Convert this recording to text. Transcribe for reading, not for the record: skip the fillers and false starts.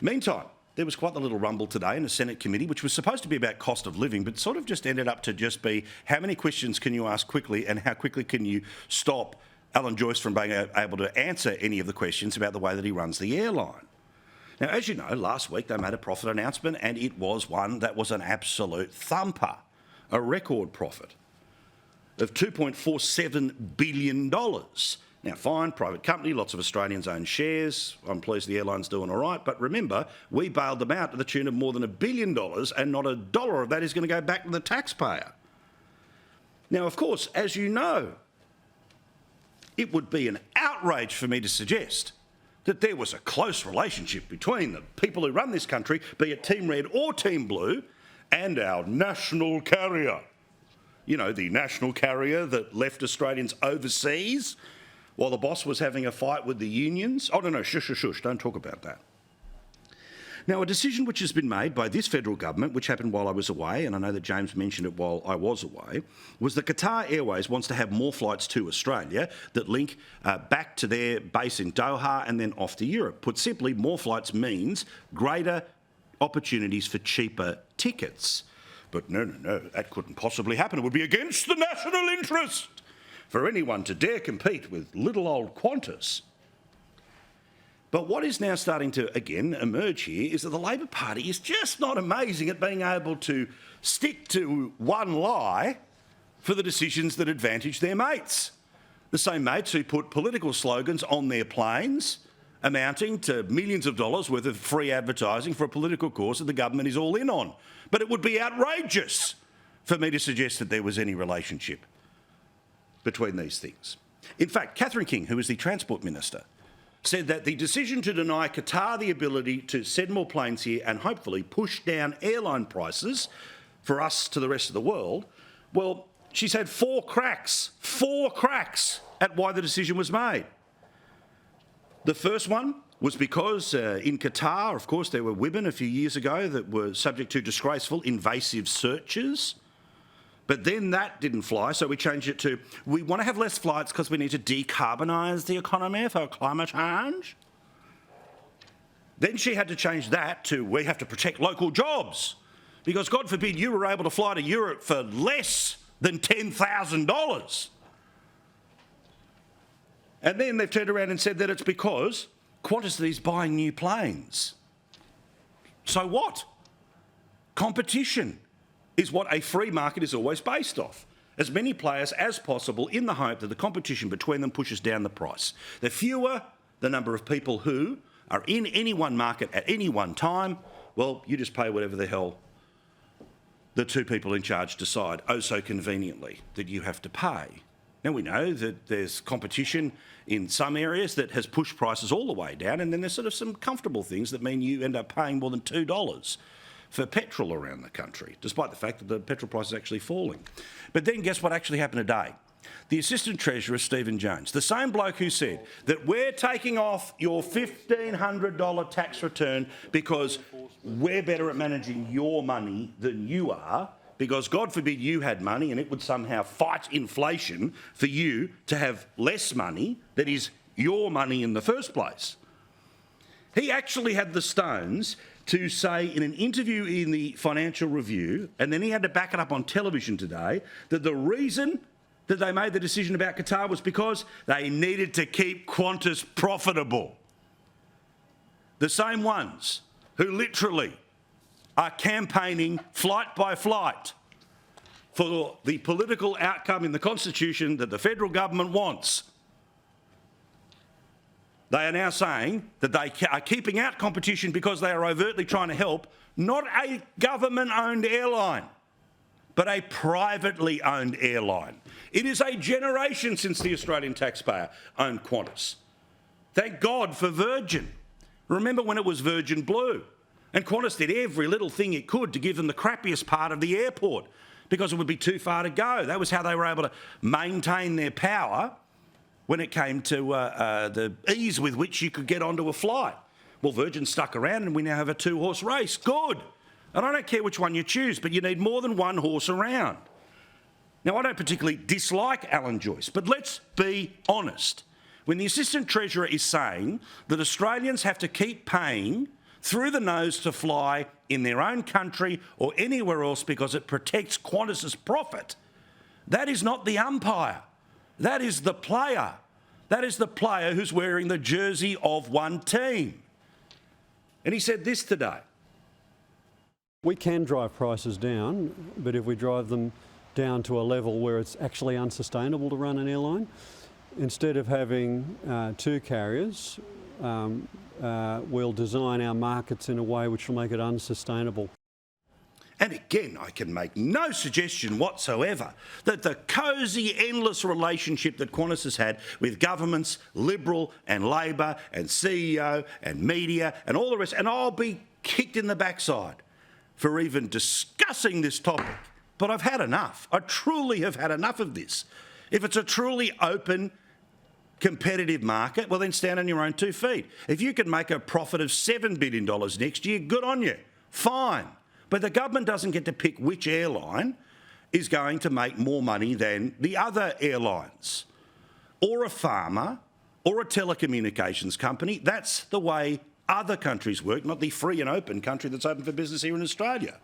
Meantime, there was quite the little rumble today in the Senate committee, which was supposed to be about cost of living, but sort of just ended up to just be how many questions can you ask quickly and how quickly can you stop Alan Joyce from being able to answer any of the questions about the way that he runs the airline. Now, as you know, last week they made a profit announcement and it was one that was an absolute thumper, a record profit of $2.47 billion. Now, fine, private company, lots of Australians own shares. I'm pleased the airline's doing all right. But remember, we bailed them out to the tune of more than $1 billion and not a dollar of that is going to go back to the taxpayer. Now, of course, as you know, it would be an outrage for me to suggest that there was a close relationship between the people who run this country, be it Team Red or Team Blue, and our national carrier. You know, the national carrier that left Australians overseas while the boss was having a fight with the unions. Oh, no, shush, don't talk about that. Now, a decision which has been made by this federal government, which happened while I was away, and I know that James mentioned it while I was away, was that Qatar Airways wants to have more flights to Australia that link back to their base in Doha and then off to Europe. Put simply, more flights means greater opportunities for cheaper tickets. But no, that couldn't possibly happen. It would be against the national interest for anyone to dare compete with little old Qantas. But what is now starting to, again, emerge here is that the Labor Party is just not amazing at being able to stick to one lie for the decisions that advantage their mates. The same mates who put political slogans on their planes amounting to millions of dollars worth of free advertising for a political cause that the government is all in on. But it would be outrageous for me to suggest that there was any relationship between these things. In fact, Catherine King, who is the Transport Minister, said that the decision to deny Qatar the ability to send more planes here and hopefully push down airline prices for us to the rest of the world, well, she's had four cracks at why the decision was made. The first one was because in Qatar, of course, there were women a few years ago that were subject to disgraceful invasive searches. But then that didn't fly, so we changed it to, we want to have less flights because we need to decarbonise the economy for climate change. Then she had to change that to, we have to protect local jobs because, God forbid, you were able to fly to Europe for less than $10,000. And then they've turned around and said that it's because Qantas is buying new planes. So what? Competition is what a free market is always based off. As many players as possible in the hope that the competition between them pushes down the price. The fewer the number of people who are in any one market at any one time, well, you just pay whatever the hell the two people in charge decide, oh so conveniently, that you have to pay. Now, we know that there's competition in some areas that has pushed prices all the way down, and then there's sort of some comfortable things that mean you end up paying more than $2 for petrol around the country, despite the fact that the petrol price is actually falling. But then guess what actually happened today? The Assistant Treasurer, Stephen Jones, the same bloke who said that we're taking off your $1,500 tax return because we're better at managing your money than you are, because God forbid you had money and it would somehow fight inflation for you to have less money that is your money in the first place. He actually had the stones to say in an interview in the Financial Review, and then he had to back it up on television today, that the reason that they made the decision about Qatar was because they needed to keep Qantas profitable. The same ones who literally are campaigning flight by flight for the political outcome in the Constitution that the federal government wants. They are now saying that they are keeping out competition because they are overtly trying to help not a government-owned airline, but a privately owned airline. It is a generation since the Australian taxpayer owned Qantas. Thank God for Virgin. Remember when it was Virgin Blue? And Qantas did every little thing it could to give them the crappiest part of the airport because it would be too far to go. That was how they were able to maintain their power when it came to the ease with which you could get onto a flight. Well, Virgin stuck around and we now have a two-horse race. Good. And I don't care which one you choose, but you need more than one horse around. Now, I don't particularly dislike Alan Joyce, but let's be honest. When the Assistant Treasurer is saying that Australians have to keep paying through the nose to fly in their own country or anywhere else because it protects Qantas's profit. That is not the umpire. That is the player. That is the player who's wearing the jersey of one team. And he said this today. We can drive prices down, but if we drive them down to a level where it's actually unsustainable to run an airline, instead of having two carriers, we'll design our markets in a way which will make it unsustainable. And again, I can make no suggestion whatsoever that the cosy, endless relationship that Qantas has had with governments, Liberal and Labor and CEO and media and all the rest, and I'll be kicked in the backside for even discussing this topic. But I've had enough. I truly have had enough of this. If it's a truly open, competitive market, well then stand on your own 2 feet. If you can make a profit of $7 billion next year, good on you. Fine. But the government doesn't get to pick which airline is going to make more money than the other airlines, or a farmer, or a telecommunications company. That's the way other countries work, not the free and open country that's open for business here in Australia.